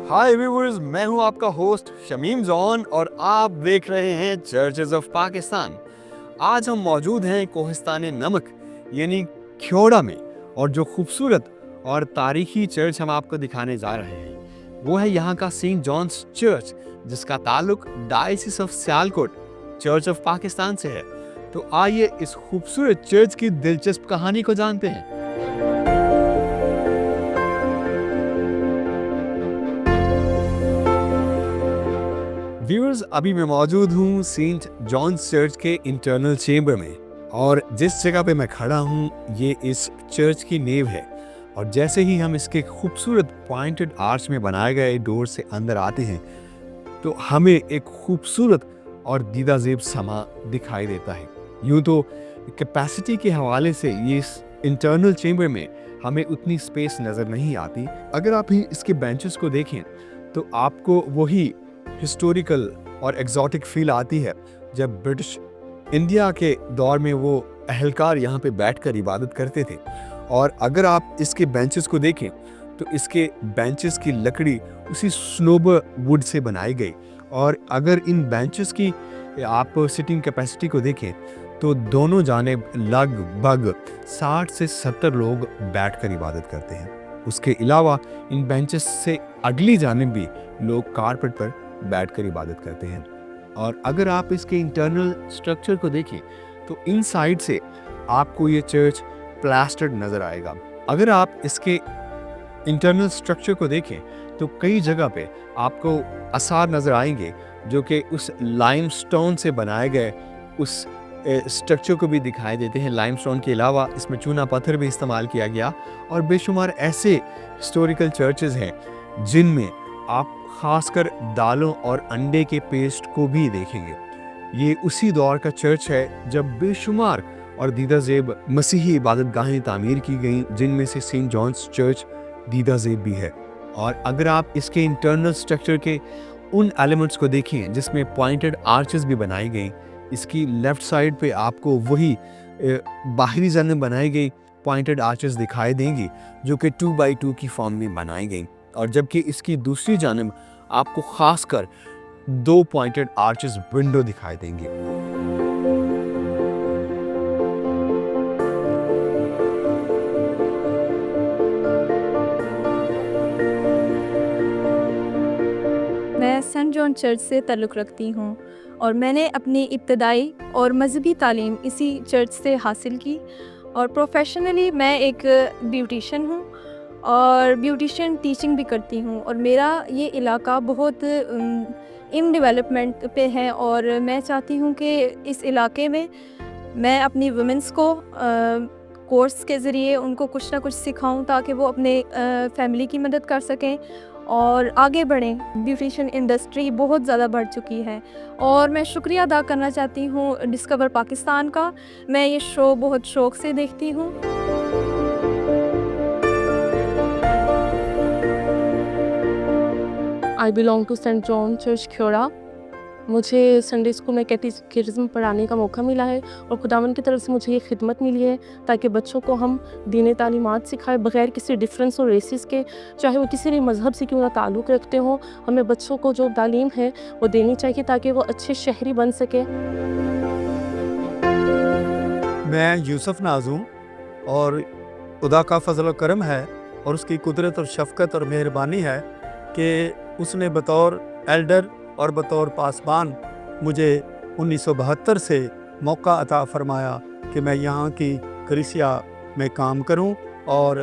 हाय viewers, मैं हूं आपका होस्ट शमीम जॉन और आप देख रहे हैं चर्चेस ऑफ पाकिस्तान। आज हम मौजूद हैं कोहिस्तान नमक यानी ख्योड़ा में, और जो खूबसूरत और तारीखी चर्च हम आपको दिखाने जा रहे हैं वो है यहाँ का सेंट जॉन्स चर्च, जिसका ताल्लुक diocese of Sialkot church of Pakistan से है। तो आइए इस खूबसूरत चर्च की दिलचस्प कहानी को जानते हैं। व्यूअर्स, अभी मैं मौजूद हूँ सेंट जॉन्स चर्च के इंटरनल चेंबर में, और जिस जगह पे मैं खड़ा हूँ ये इस चर्च की नींव है। और जैसे ही हम इसके खूबसूरत पॉइंटेड आर्च में बनाए गए डोर से अंदर आते हैं तो हमें एक खूबसूरत और दीदा ज़ेब समा दिखाई देता है। यूँ तो कैपेसिटी के हवाले से ये इस इंटरनल चेंबर में हमें उतनी स्पेस नज़र नहीं आती। अगर आप ही इसके बेंचेस को देखें तो आपको वही हिस्टोरिकल और एग्जॉटिक फील आती है जब ब्रिटिश इंडिया के दौर में वो अहलकार यहाँ पे बैठकर इबादत करते थे। और अगर आप इसके बेंचेस को देखें तो इसके बेंचेस की लकड़ी उसी स्नोबर वुड से बनाई गई। और अगर इन बेंचेस की आप सिटिंग कैपेसिटी को देखें तो दोनों जानिब लगभग 60 से 70 लोग बैठकर इबादत करते हैं। उसके अलावा इन बेंचेस से अगली जानिब भी लोग कारपेट पर बैठकर इबादत करते हैं। और अगर आप इसके इंटरनल स्ट्रक्चर को देखें तो इन साइड से आपको ये चर्च प्लास्टर्ड नज़र आएगा। अगर आप इसके इंटरनल स्ट्रक्चर को देखें तो कई जगह पे आपको आसार नज़र आएंगे जो कि उस लाइमस्टोन से बनाए गए उस स्ट्रक्चर को भी दिखाई देते हैं। लाइमस्टोन के अलावा इसमें चूना पत्थर भी इस्तेमाल किया गया, और बेशुमार ऐसे हिस्टोरिकल चर्चेज़ हैं जिनमें आप खासकर दालों और अंडे के पेस्ट को भी देखेंगे। ये उसी दौर का चर्च है जब बेशुमार और दीदा ज़ेब मसीही इबादत गाहें तामीर की गईं, जिनमें से सेंट जॉन्स चर्च दीदा ज़ेब भी है। और अगर आप इसके इंटरनल स्ट्रक्चर के उन एलिमेंट्स को देखें जिसमें पॉइंटेड आर्चेस भी बनाई गई, इसकी लेफ़्ट साइड पे आपको वही बाहरी जानिब बनाई गई पॉइंटेड आर्चेस दिखाई देंगी जो कि 2x2 की फॉर्म में बनाई गई। और जबकि इसकी दूसरी जानिब आपको खासकर 2 पॉइंटेड आर्चेस विंडो दिखाई देंगे। मैं सेंट जॉन चर्च से ताल्लुक़ रखती हूँ और मैंने अपनी इब्तदाई और मज़हबी तालीम इसी चर्च से हासिल की। और प्रोफेशनली मैं एक ब्यूटिशन हूँ और ब्यूटिशन टीचिंग भी करती हूँ। और मेरा ये इलाका बहुत इन डेवलपमेंट पे है, और मैं चाहती हूँ कि इस इलाके में मैं अपनी वुमेंस को कोर्स के ज़रिए उनको कुछ ना कुछ सिखाऊं ताकि वो अपने फैमिली की मदद कर सकें और आगे बढ़ें। ब्यूटिशन इंडस्ट्री बहुत ज़्यादा बढ़ चुकी है और मैं शुक्रिया अदा करना चाहती हूँ डिस्कवर पाकिस्तान का। मैं ये शो बहुत शौक़ से देखती हूँ। I belong to saint John church Khewra. मुझे संडे स्कूल में कैटेकिज्म पढ़ाने का मौका मिला है और खुदावंद की तरफ से मुझे ये खिदमत मिली है ताकि बच्चों को हम दीनी तालीमात सिखाएं बग़ैर किसी डिफरेंस और रेसिस के, चाहे वो किसी भी मज़हब से क्यों ना ताल्लुक़ रखते हों। हमें बच्चों को जो तालीम है वो देनी चाहिए ताकि वो अच्छे शहरी बन सके। मैं यूसुफ नाज़ हूँ और खुदा का फजल और करम है और उसकी कुदरत और शफ़क़त और मेहरबानी है कि उसने बतौर एल्डर और बतौर पासबान मुझे 1972 से मौका अता फ़रमाया कि मैं यहाँ की कलीसिया में काम करूँ और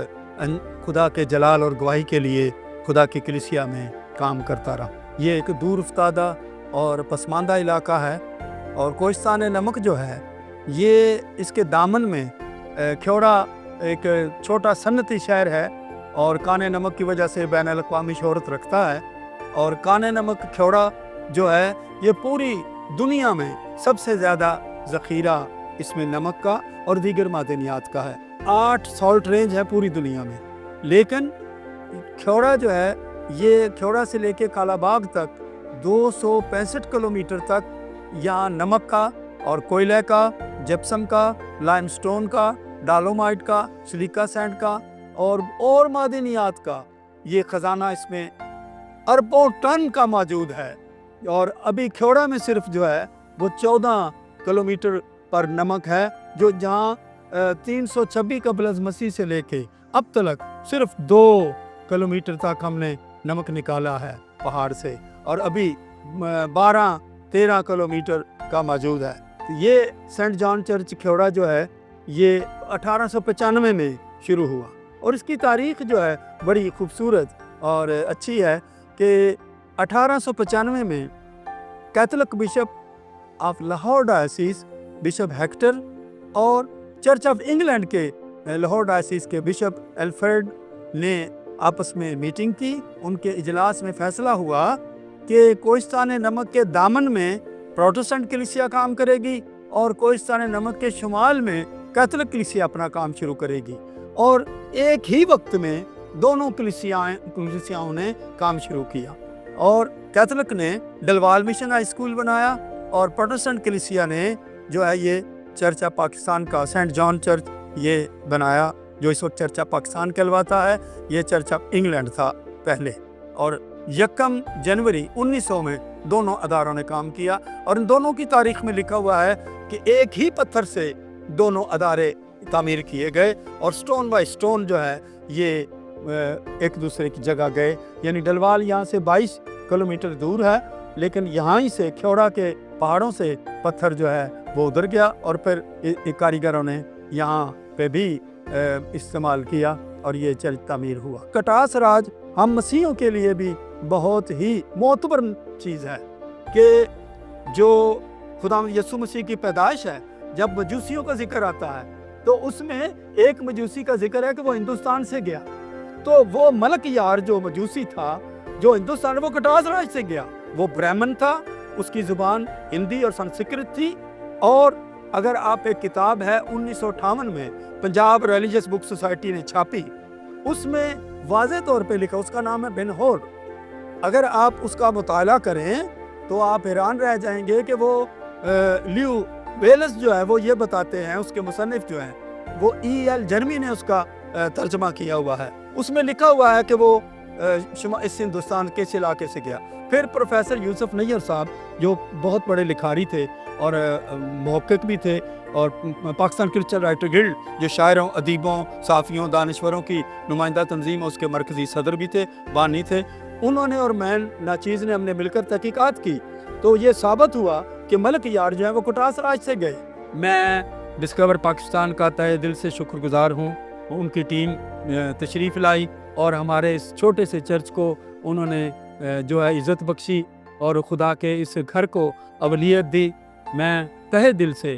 खुदा के जलाल और गवाही के लिए खुदा की कलीसिया में काम करता रहा। ये एक दूर उफ्तादा और पसमानदा इलाका है और कोहिस्तान नमक जो है ये इसके दामन में ख्योड़ा एक छोटा सन्नती शहर है और काने नमक की वजह से बैन अल-अक़वामी शोहरत रखता है। और काने नमक ख्योड़ा जो है ये पूरी दुनिया में सबसे ज़्यादा ज़ख़ीरा इसमें नमक का और दीगर मादनियात का है। 8 सॉल्ट रेंज है पूरी दुनिया में, लेकिन ख्योड़ा जो है ये ख्योड़ा से लेके कालाबाग तक 265 किलोमीटर तक यहाँ नमक का और कोयले का, जिप्सम का, लाइमस्टोन का, डालोमाइट का, सिलिका सैंड का और मादनियात का ये ख़जाना इसमें अरबों टन का मौजूद है। और अभी ख्योड़ा में सिर्फ जो है वो 14 किलोमीटर पर नमक है, जो जहाँ 326 कबल अज़ मसीह से लेके अब तक सिर्फ 2 किलोमीटर तक हमने नमक निकाला है पहाड़ से, और अभी 12-13 किलोमीटर का मौजूद है। तो ये सेंट जॉन चर्च ख्योड़ा जो है ये 1895 में शुरू हुआ, और इसकी तारीख जो है बड़ी खूबसूरत और अच्छी है कि 1895 में Catholic bishop of Lahore diocese bishop Hector और चर्च ऑफ इंग्लैंड के लाहौर डायसिस के बिशप एल्फ्रेड ने आपस में मीटिंग की। उनके इजलास में फैसला हुआ कि कोहिस्तान नमक के दामन में प्रोटेस्टेंट कलीसिया काम करेगी और कोहिस्तान नमक के शुमाल में कैथोलिक कलीसिया अपना काम शुरू करेगी, और एक ही वक्त में दोनों कलीसियाओं ने काम शुरू किया। और कैथोलिक ने डलवाल मिशन हाई स्कूल बनाया, और प्रोटेस्टेंट कलीसिया ने जो है ये चर्च ऑफ पाकिस्तान का सेंट जॉन चर्च ये बनाया, जो इस वक्त चर्च ऑफ पाकिस्तान कहलवाता है। ये चर्च ऑफ इंग्लैंड था पहले, और 1 जनवरी 1900 में दोनों अदारों ने काम किया, और इन दोनों की तारीख में लिखा हुआ है कि एक ही पत्थर से दोनों अदारे तामीर किए गए, और स्टोन बाय स्टोन जो है ये एक दूसरे की जगह गए। यानी डलवाल यहाँ से 22 किलोमीटर दूर है, लेकिन यहाँ ही से ख्योड़ा के पहाड़ों से पत्थर जो है वो उधर गया, और फिर कारीगरों ने यहाँ पे भी इस्तेमाल किया, और ये चर्च तामीर हुआ। कटास राज हम मसीहों के लिए भी बहुत ही मोतबर चीज़ है कि जो खुदा यसु मसीह की पैदाइश है, जब मजूसियों का जिक्र आता है तो उसमें एक मजूसी का जिक्र है कि वो हिंदुस्तान से गया। तो वो मलक यार जो मजूसी था जो हिंदुस्तान, वो कटास राज से गया। वो ब्राह्मण था, उसकी ज़ुबान हिंदी और संस्कृत थी। और अगर आप एक किताब है 1958 में पंजाब रिलीजियस बुक सोसाइटी ने छापी, उसमें वाज़े तौर पे लिखा, उसका नाम है बेनहोर। अगर आप उसका मुताला करें तो आप हैरान रह जाएंगे कि वो ल्यू वेल्स जो है वो ये बताते हैं, उसके मुसन्निफ जो हैं वो E.L. जर्मी ने उसका तर्जमा किया हुआ है। उसमें लिखा हुआ है कि वो इस हिंदुस्तान के इलाके से गया। फिर प्रोफेसर यूसुफ नैयर साहब जो बहुत बड़े लिखारी थे और मुहक्किक भी थे, और पाकिस्तान क्रिश्चियन राइटर गिल्ड जो शायरों, अदीबों, साफ़ियों, दानिश्वरों की नुमाइंदा तंजीम, उसके मरकज़ी सदर भी थे, बानी थे। उन्होंने और मैं नाचीज़ ने हमने मिलकर तहकीकात की, तो ये साबित हुआ कि मलक यार जो है वो कटास राज से गए। मैं डिस्कवर पाकिस्तान का तहे दिल से शुक्रगुजार हूँ। उनकी टीम तशरीफ़ लाई और हमारे इस छोटे से चर्च को उन्होंने जो है इज़्ज़त बख्शी और खुदा के इस घर को अवलियत दी। मैं तहे दिल से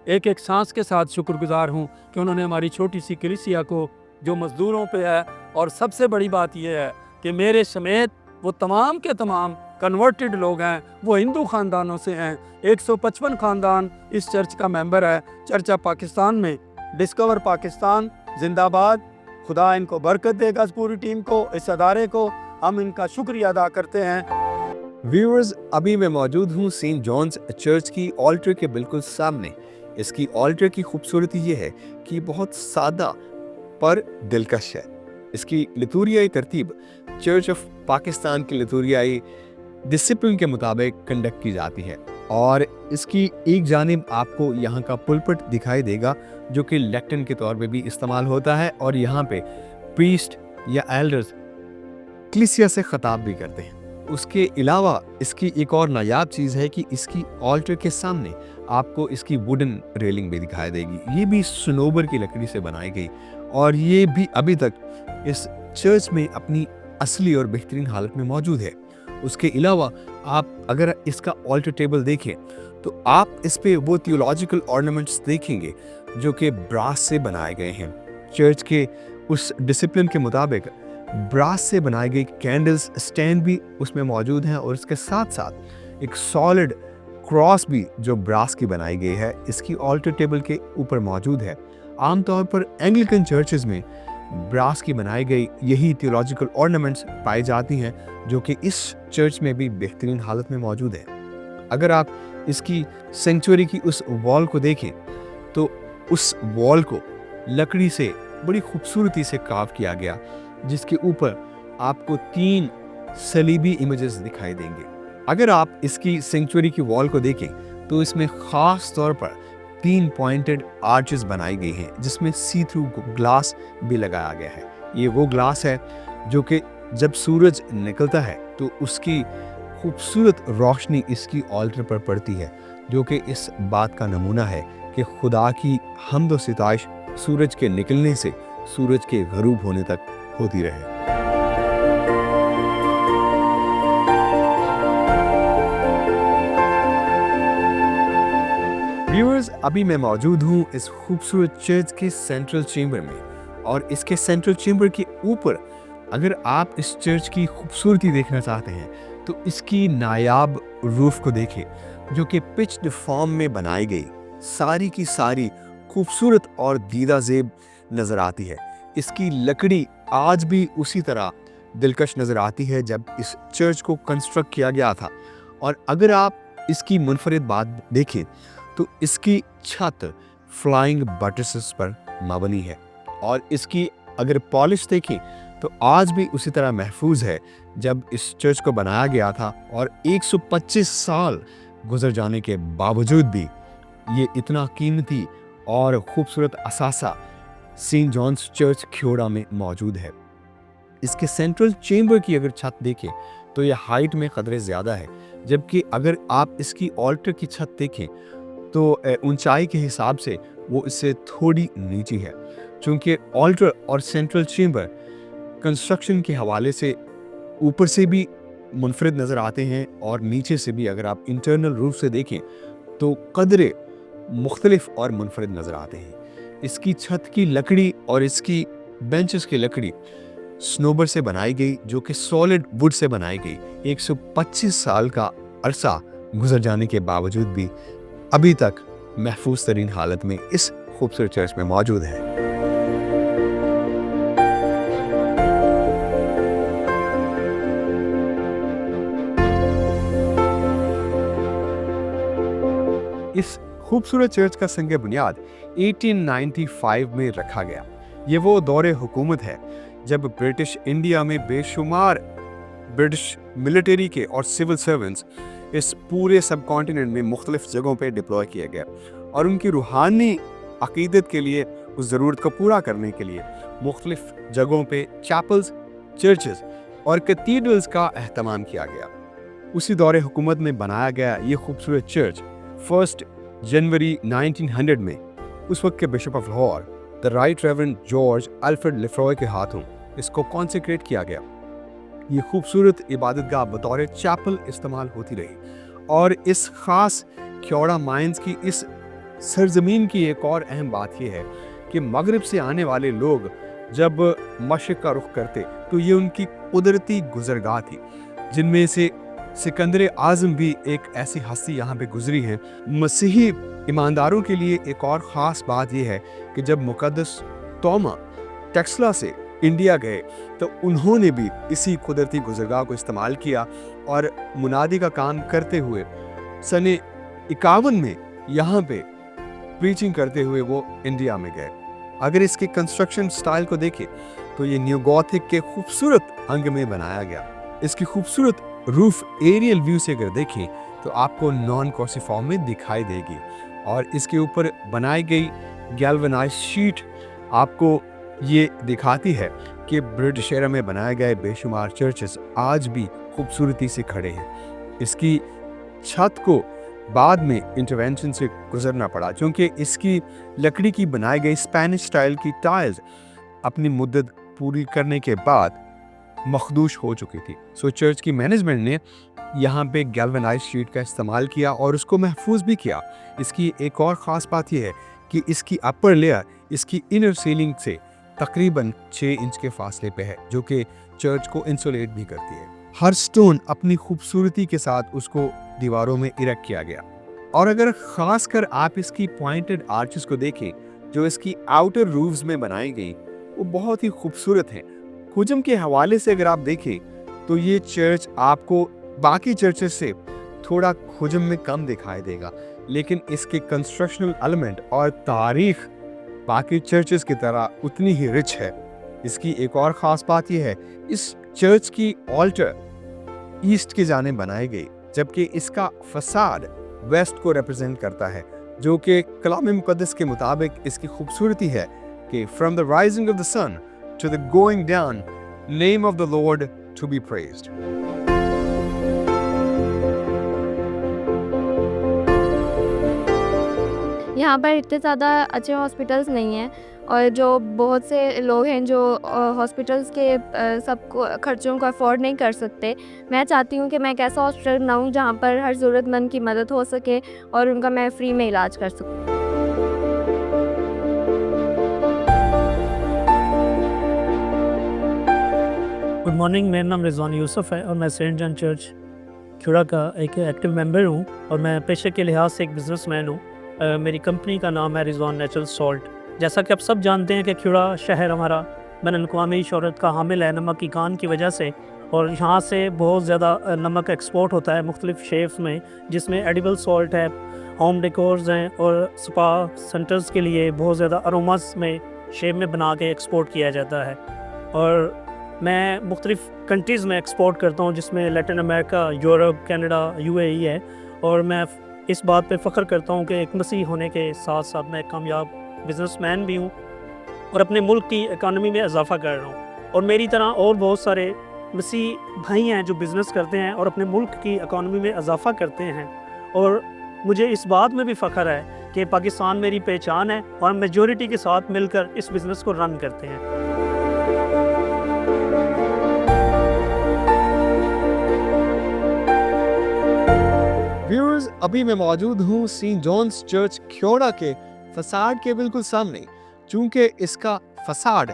एक एक सांस के साथ शुक्रगुजार हूँ कि उन्होंने हमारी छोटी सी कलीसिया को जो मज़दूरों पे है, और सबसे बड़ी बात यह है कि मेरे समेत वो तमाम के तमाम कन्वर्टेड लोग हैं, वो हिंदू ख़ानदानों से हैं। 155 ख़ानदान इस चर्च का मेंबर है। चर्च ऑफ पाकिस्तान में डिस्कवर पाकिस्तान जिंदाबाद। खुदा इनको बरकत देगा, इस पूरी टीम को, इस अदारे को हम इनका शुक्रिया अदा करते हैं। व्यूअर्स, अभी मैं मौजूद हूँ सेंट जॉन्स चर्च की ऑल्टर के बिल्कुल सामने। इसकी ऑल्टर की खूबसूरती ये है कि बहुत सादा पर दिलकश है। इसकी लितूरियाई तरतीब चर्च ऑफ पाकिस्तान की लितूरियाई डिसिप्लिन के मुताबिक कंडक्ट की जाती है, और इसकी एक जानिब आपको यहाँ का पुलपिट दिखाई देगा जो कि लेक्टन के तौर पे भी इस्तेमाल होता है, और यहाँ पे प्रीस्ट या एल्डर्स कलीसिया से खिताब भी करते हैं। उसके अलावा इसकी एक और नायाब चीज़ है कि इसकी ऑल्टर के सामने आपको इसकी वुडन रेलिंग भी दिखाई देगी। ये भी सनोबर की लकड़ी से बनाई गई, और ये भी अभी तक इस चर्च में अपनी असली और बेहतरीन हालत में मौजूद है। उसके अलावा आप अगर इसका ऑल्टर टेबल देखें तो आप इस पे वो थियोलॉजिकल ऑर्नामेंट्स देखेंगे जो कि ब्रास से बनाए गए हैं। चर्च के उस डिसिप्लिन के मुताबिक ब्रास से बनाई गई कैंडल्स स्टैंड भी उसमें मौजूद हैं, और इसके साथ साथ एक सॉलिड क्रॉस भी जो ब्रास की बनाई गई है इसकी ऑल्टर टेबल के ऊपर मौजूद है। आमतौर पर एंग्लिकन चर्चेस में ब्रास की बनाई गई यही थियोलॉजिकल ऑर्नामेंट्स पाई जाती हैं, जो कि इस चर्च में भी बेहतरीन हालत में मौजूद है। अगर आप इसकी सेंचुरी की उस वॉल को देखें तो उस वॉल को लकड़ी से बड़ी खूबसूरती से कार्व किया गया, जिसके ऊपर आपको 3 सलीबी इमेजेस दिखाई देंगे। अगर आप इसकी सेंचुरी की वॉल को देखें तो इसमें खास तौर पर 3 पॉइंटेड आर्चेस बनाई गई हैं जिसमें सी थ्रू ग्लास भी लगाया गया है। ये वो ग्लास है जो कि जब सूरज निकलता है तो उसकी खूबसूरत रोशनी इसकी ऑल्टर पर पड़ती है, जो कि इस बात का नमूना है कि खुदा की हम्द व सिताइश सूरज के निकलने से सूरज के गरूब होने तक होती रहे। व्यूअर्स, अभी मैं मौजूद हूँ इस खूबसूरत चर्च के सेंट्रल चेंबर में, और इसके सेंट्रल चेंबर के ऊपर अगर आप इस चर्च की खूबसूरती देखना चाहते हैं तो इसकी नायाब रूफ को देखें जो कि पिच्ड फॉर्म में बनाई गई सारी की सारी खूबसूरत और दीदा ज़ेब नज़र आती है। इसकी लकड़ी आज भी उसी तरह दिलकश नज़र आती है जब इस चर्च को कंस्ट्रक्ट किया गया था। और अगर आप इसकी मुनफरिद बात देखें तो इसकी छत फ्लाइंग बटरसेस पर मबनी है, और इसकी अगर पॉलिश देखें तो आज भी उसी तरह महफूज है जब इस चर्च को बनाया गया था। और 125 साल गुजर जाने के बावजूद भी ये इतना कीमती और खूबसूरत असासा सेंट जॉन्स चर्च ख्योड़ा में मौजूद है। इसके सेंट्रल चेंबर की अगर छत देखें तो ये हाइट में कदरे ज़्यादा है, जबकि अगर आप इसकी ऑल्टर की छत देखें तो ऊंचाई के हिसाब से वो इससे थोड़ी नीची है। चूँकि ऑल्टर और सेंट्रल चेंबर कंस्ट्रक्शन के हवाले से ऊपर से भी मुनफरिद नज़र आते हैं और नीचे से भी अगर आप इंटरनल रूफ से देखें तो कदरे मुख्तलिफ और मुनफरिद नज़र आते हैं। इसकी छत की लकड़ी और इसकी बेंचेस की लकड़ी स्नोबर से बनाई गई जो कि सॉलिड वुड से बनाई गई। 125 साल का अरसा गुजर जाने के बावजूद भी अभी तक महफूज तरीन हालत में इस खूबसूरत चर्च में मौजूद है। इस खूबसूरत चर्च का संग बुनियाद 1895 में रखा गया। ये वो दौरे हुकूमत है जब ब्रिटिश इंडिया में बेशुमार ब्रिटिश मिलिट्री के और सिविल सर्वेंट्स इस पूरे सब कॉन्टिनेंट में मुख्तलिफ जगहों पे डिप्लॉय किया गया, और उनकी रूहानी अकीदत के लिए उस ज़रूरत को पूरा करने के लिए मुख्तलिफ जगहों पे चैपल्स, चर्चेस और कैथीड्रल्स का अहतमाम किया गया। उसी दौरे हुकूमत में बनाया गया ये खूबसूरत चर्च 1 जनवरी 1900 में उस वक्त के bishop of Lahore the right reverend George Alfred लेफ्रॉय के हाथों इसको कॉन्सेक्रेट किया गया। ये खूबसूरत इबादतगाह बतौर चैपल इस्तेमाल होती रही, और इस ख़ास ख्योड़ा माइंस की इस सरजमीन की एक और अहम बात यह है कि मगरिब से आने वाले लोग जब मशरिक़ का रुख करते तो ये उनकी कुदरती गुज़रगाह थी, जिनमें से सिकंदर आज़म भी एक ऐसी हस्ती यहाँ पे गुजरी है। मसीही ईमानदारों के लिए एक और ख़ास बात यह है कि जब मुक़द्दस तोमा टेक्सला से इंडिया गए तो उन्होंने भी इसी कुदरती गुज़रगाह को इस्तेमाल किया और मुनादी का काम करते हुए सन 51 में यहाँ पे प्रीचिंग करते हुए वो इंडिया में गए। अगर इसके कंस्ट्रक्शन स्टाइल को देखें तो ये न्यू गॉथिक के खूबसूरत अंग में बनाया गया। इसकी खूबसूरत रूफ एरियल व्यू से अगर देखें तो आपको नॉन कॉर्सिफॉर्म में दिखाई देगी, और इसके ऊपर बनाई गई गैल्वेनाइज शीट आपको ये दिखाती है कि ब्रिटिश एरा में बनाए गए बेशुमार चर्चेस आज भी खूबसूरती से खड़े हैं। इसकी छत को बाद में इंटरवेंशन से गुजरना पड़ा क्योंकि इसकी लकड़ी की बनाई गई स्पेनिश स्टाइल की टाइल्स अपनी मुद्दत पूरी करने के बाद मखदूश हो चुकी थी। सो चर्च की मैनेजमेंट ने यहाँ पे गैल्वेनाइज शीट का इस्तेमाल किया और उसको महफूज भी किया। इसकी एक और ख़ास बात यह है कि इसकी अपर लेयर इसकी इनर सीलिंग से तकरीबन 6 इंच के फासले पे है, जो कि चर्च को इंसुलेट भी करती है। हर स्टोन अपनी खूबसूरती के साथ उसको दीवारों में इरेक्ट किया गया। और अगर ख़ास कर आप इसकी पॉइंटेड आर्चेस को देखें जो इसकी आउटर रूफ्स में बनाई गई, वो बहुत ही खूबसूरत हैं। हुजम के हवाले से अगर आप देखें तो ये चर्च आपको बाकी चर्चेस से थोड़ा हुजम में कम दिखाई देगा, लेकिन इसके कंस्ट्रक्शनल एलिमेंट और तारीख बाकी चर्चेस की तरह उतनी ही रिच है। इसकी एक और ख़ास बात यह है, इस चर्च की ऑल्टर ईस्ट की जानिब बनाई गई, जबकि इसका फसाद वेस्ट को रिप्रेजेंट करता है, जो कि कलाम मुक़द्दस के मुताबिक इसकी खूबसूरती है कि from the rising of the sun to the going down, name of the Lord to be praised. यहाँ पर इतने ज़्यादा अच्छे हॉस्पिटल्स नहीं हैं और जो बहुत से लोग हैं जो हॉस्पिटल्स के सबको खर्चों को अफोर्ड नहीं कर सकते। मैं चाहती हूँ कि मैं एक ऐसा हॉस्पिटल बनाऊँ जहाँ पर हर ज़रूरतमंद की मदद हो सके और उनका मैं फ्री में इलाज कर सकूँ। गुड मॉर्निंग, मेरा नाम रिजवान यूसुफ है और मैं सेंट जॉन चर्च ख्योड़ा का एक एक्टिव मेंबर हूँ और मैं पेशे के लिहाज से एक बिजनेसमैन हूँ। मेरी कंपनी का नाम है रिजवान नेचुरल सॉल्ट। जैसा कि आप सब जानते हैं कि ख्योड़ा शहर हमारा बैनुल-अक़वामी शोहरत का हामिल है नमक की कान की वजह से, और यहाँ से बहुत ज़्यादा नमक एक्सपोर्ट होता है मुख्तलिफ़ शेप्स में, जिसमें एडिबल सॉल्ट है, होम डेकोर्स हैं और स्पा सेंटर्स के लिए बहुत ज़्यादा अरोमास में शेप में बना के एक्सपोर्ट किया जाता है। और मैं मुख्तलिफ़ कंट्रीज़ में एक्सपोर्ट करता हूँ, जिसमें Latin America, Europe, Canada, UAE है। और मैं इस बात पे फ़ख्र करता हूँ कि एक मसीह होने के साथ साथ मैं एक कामयाब बिजनेसमैन भी हूँ और अपने मुल्क की इकानमी में इजाफ़ा कर रहा हूँ। और मेरी तरह और बहुत सारे मसीह भाई हैं जो बिज़नेस करते हैं और अपने मुल्क की इकानमी में इजाफ़ा करते हैं। और मुझे इस बात में भी फ़ख्र है कि पाकिस्तान मेरी पहचान है और हम मेजॉरिटी के साथ मिलकर इस बिज़नेस को रन करते हैं। व्यूअर्स, अभी मैं मौजूद हूँ सेंट जॉन्स चर्च ख्योड़ा के फसाड के बिल्कुल सामने। चूंकि इसका फसाड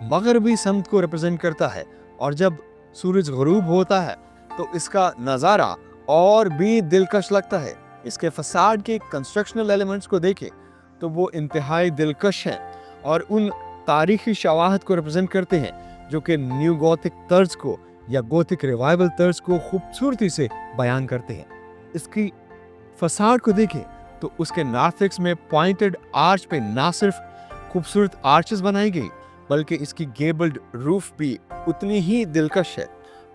मगरबी समत को रिप्रेजेंट करता है और जब सूरज गरूब होता है तो इसका नज़ारा और भी दिलकश लगता है। इसके फसाड के कंस्ट्रक्शनल एलिमेंट्स को देखें तो वो इंतहाई दिलकश हैं और उन तारीखी शवाहद को रिप्रेजेंट करते हैं जो कि न्यू गोथिक तर्ज को या गोथिक रिवाइवल तर्ज को खूबसूरती से बयान करते हैं। इसकी फसाड को देखें तो उसके नार्थिक्स में पॉइंटेड आर्च पे ना सिर्फ खूबसूरत आर्चेस बनाई गई बल्कि इसकी गेबल्ड रूफ भी उतनी ही दिलकश है।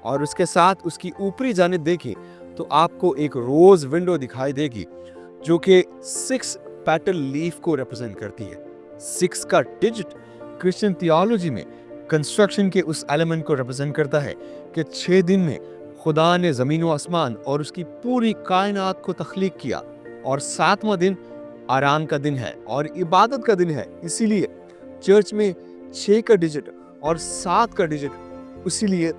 और उसके साथ उसकी ऊपरी जानिब देखें तो आपको एक रोज विंडो दिखाई देगी जो कि 6 पेटल लीफ को रिप्रेजेंट करती है। 6 का डिजिट क्रिश्चियन थियोलॉजी में कंस्ट्रक्शन के उस एलिमेंट को रिप्रेजेंट करता है कि 6 दिन में खुदा ने ज़मीन व आसमान और उसकी पूरी कायनात को तख्लीक किया और 7वां दिन आराम का दिन है और इबादत का दिन है। इसीलिए चर्च में 6 का डिजिट और 7 का डिजिट इसीलिए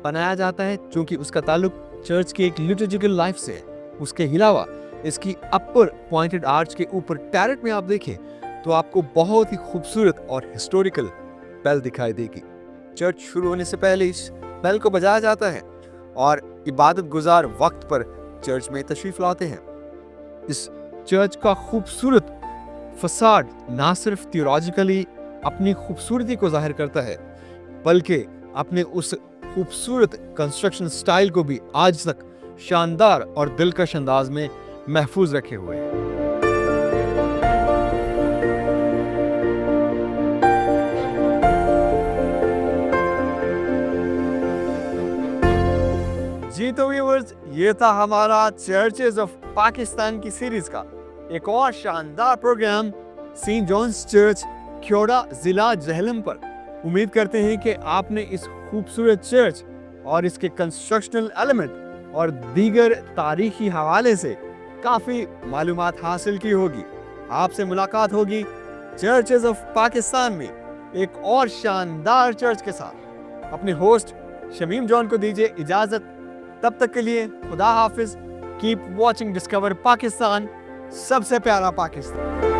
बनाया जाता है क्योंकि उसका ताल्लुक चर्च के एक लिटर्जिकल लाइफ से है। उसके अलावा इसकी अपर पॉइंटेड आर्च के ऊपर टैरेट में आप देखें तो आपको बहुत ही खूबसूरत और हिस्टोरिकल बेल दिखाई देगी। चर्च शुरू होने से पहले इस बेल को बजाया जाता है और इबादत गुजार वक्त पर चर्च में तशरीफ लाते हैं। इस चर्च का खूबसूरत फसाड ना सिर्फ थियोलॉजिकली अपनी खूबसूरती को जाहिर करता है बल्कि अपने उस खूबसूरत कंस्ट्रक्शन स्टाइल को भी आज तक शानदार और दिलकश अंदाज में महफूज रखे हुए है। जी तो व्यूअर्स, ये था हमारा चर्चेस ऑफ पाकिस्तान की सीरीज का एक और शानदार प्रोग्राम सेंट जॉन्स चर्च ख्योड़ा जिला जहलम पर। उम्मीद करते हैं कि आपने इस खूबसूरत चर्च और इसके कंस्ट्रक्शनल एलिमेंट और दीगर तारीखी हवाले से काफ़ी मालूमात हासिल की होगी। आपसे मुलाकात होगी चर्चेस ऑफ पाकिस्तान में एक और शानदार चर्च के साथ। अपने होस्ट शमीम जॉन को दीजिए इजाज़त। तब तक के लिए खुदा हाफिज। कीप वॉचिंग डिस्कवर पाकिस्तान, सबसे प्यारा पाकिस्तान।